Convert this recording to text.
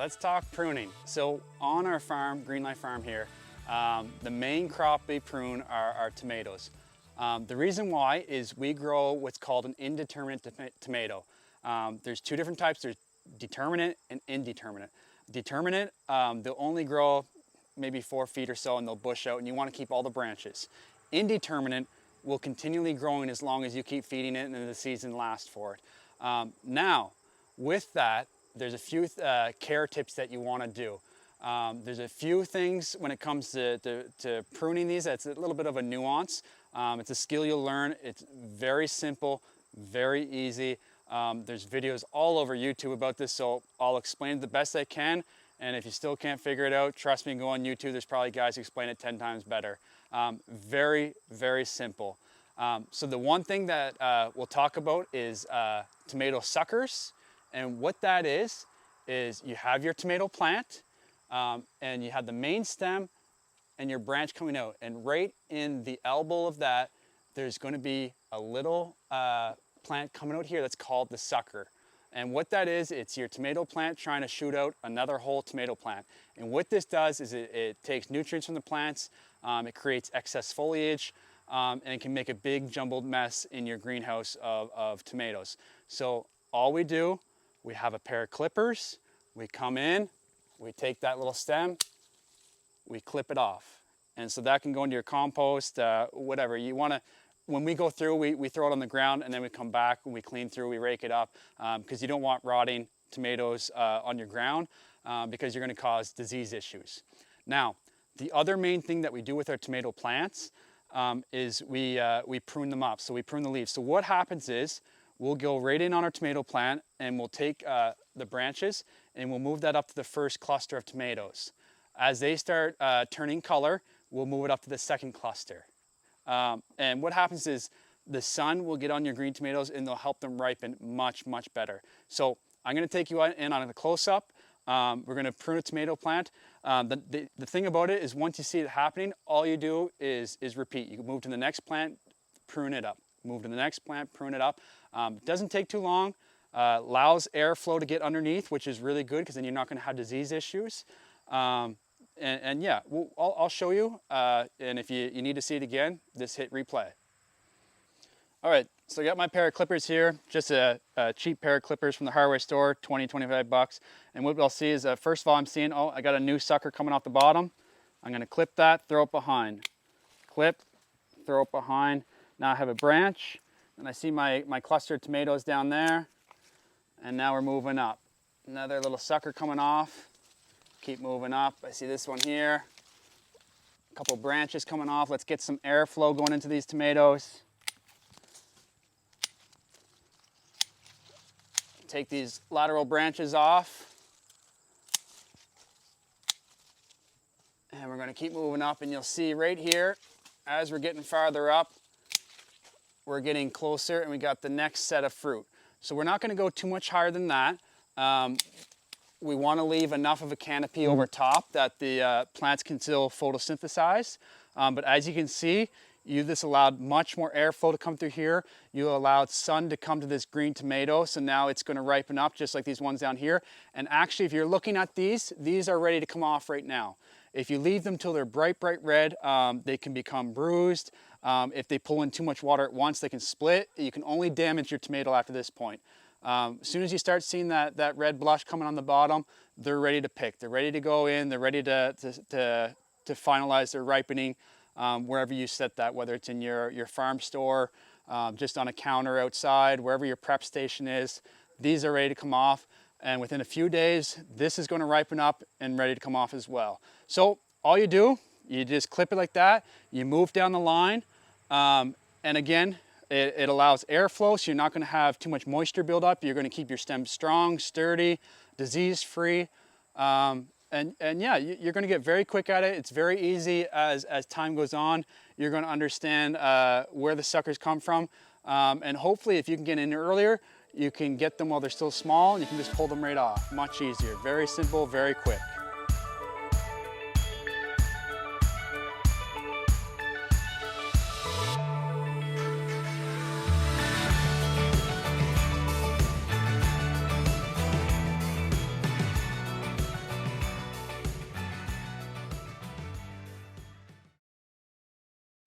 let's talk pruning. So on our farm, Green Life Farm here, the main crop we prune are our tomatoes. The reason why is we grow what's called an indeterminate tomato. There's two different types. There's determinate and indeterminate. Determinate, they'll only grow maybe 4 feet or so and they'll bush out and you want to keep all the branches. Indeterminate will continually growing as long as you keep feeding it and the season lasts for it. Now, with that, there's a few care tips that you want to do. There's a few things when it comes to pruning these. It's a little bit of a nuance. It's a skill you'll learn. It's very simple, very easy. There's videos all over YouTube about this, so I'll explain it the best I can. And if you still can't figure it out, trust me, go on YouTube. There's probably guys who explain it 10 times better. Very, very simple. So the one thing that we'll talk about is tomato suckers. And what that is you have your tomato plant and you have the main stem and your branch coming out. And right in the elbow of that, there's going to be a little plant coming out here that's called the sucker. And what that is, it's your tomato plant trying to shoot out another whole tomato plant. And what this does is it takes nutrients from the plants, it creates excess foliage, and it can make a big jumbled mess in your greenhouse of tomatoes. So all we do, we have a pair of clippers, we come in, we take that little stem, we clip it off. And so that can go into your compost, whatever you want to. When we go through, we throw it on the ground and then we come back and we clean through, we rake it up because you don't want rotting tomatoes on your ground because you're going to cause disease issues. Now, the other main thing that we do with our tomato plants is we prune them up. So we prune the leaves. So what happens is we'll go right in on our tomato plant and we'll take the branches and we'll move that up to the first cluster of tomatoes. As they start turning color, we'll move it up to the second cluster. And what happens is the sun will get on your green tomatoes and they'll help them ripen much, much better. So I'm going to take you in on a close-up. We're going to prune a tomato plant. The thing about it is once you see it happening, all you do is repeat. You can move to the next plant, prune it up. Move to the next plant, prune it up. It doesn't take too long. Allows airflow to get underneath, which is really good because then you're not going to have disease issues. And yeah, I'll show you, and if you need to see it again, just hit replay. All right, so I got my pair of clippers here, just a cheap pair of clippers from the hardware store, 20, 25 bucks. And what I'll see is, first of all, I'm seeing, oh, I got a new sucker coming off the bottom. I'm gonna clip that, throw it behind. Clip, throw it behind. Now I have a branch, and I see my cluster of tomatoes down there. And now we're moving up. Another little sucker coming off. Keep moving up. I see this one here. A couple branches coming off. Let's get some airflow going into these tomatoes. Take these lateral branches off. And we're going to keep moving up, and you'll see right here, as we're getting farther up, we're getting closer and we got the next set of fruit. So we're not going to go too much higher than that. We want to leave enough of a canopy over top that the plants can still photosynthesize. But as you can see, you just allowed much more airflow to come through here. You allowed sun to come to this green tomato, so now it's going to ripen up just like these ones down here. And actually, if you're looking at these are ready to come off right now. If you leave them till they're bright, bright red, they can become bruised. If they pull in too much water at once, they can split. You can only damage your tomato after this point. As soon as you start seeing that red blush coming on the bottom, they're ready to pick. They're ready to go in. They're ready to finalize their ripening wherever you set that, whether it's in your farm store, just on a counter outside, wherever your prep station is. These are ready to come off. And within a few days, this is going to ripen up and ready to come off as well. So all you do, you just clip it like that. You move down the line. And again, it allows airflow, so you're not going to have too much moisture buildup. You're going to keep your stem strong, sturdy, disease-free. And yeah, you're going to get very quick at it. It's very easy as time goes on. You're going to understand where the suckers come from. And hopefully, if you can get in earlier, you can get them while they're still small, and you can just pull them right off. Much easier. Very simple, very quick.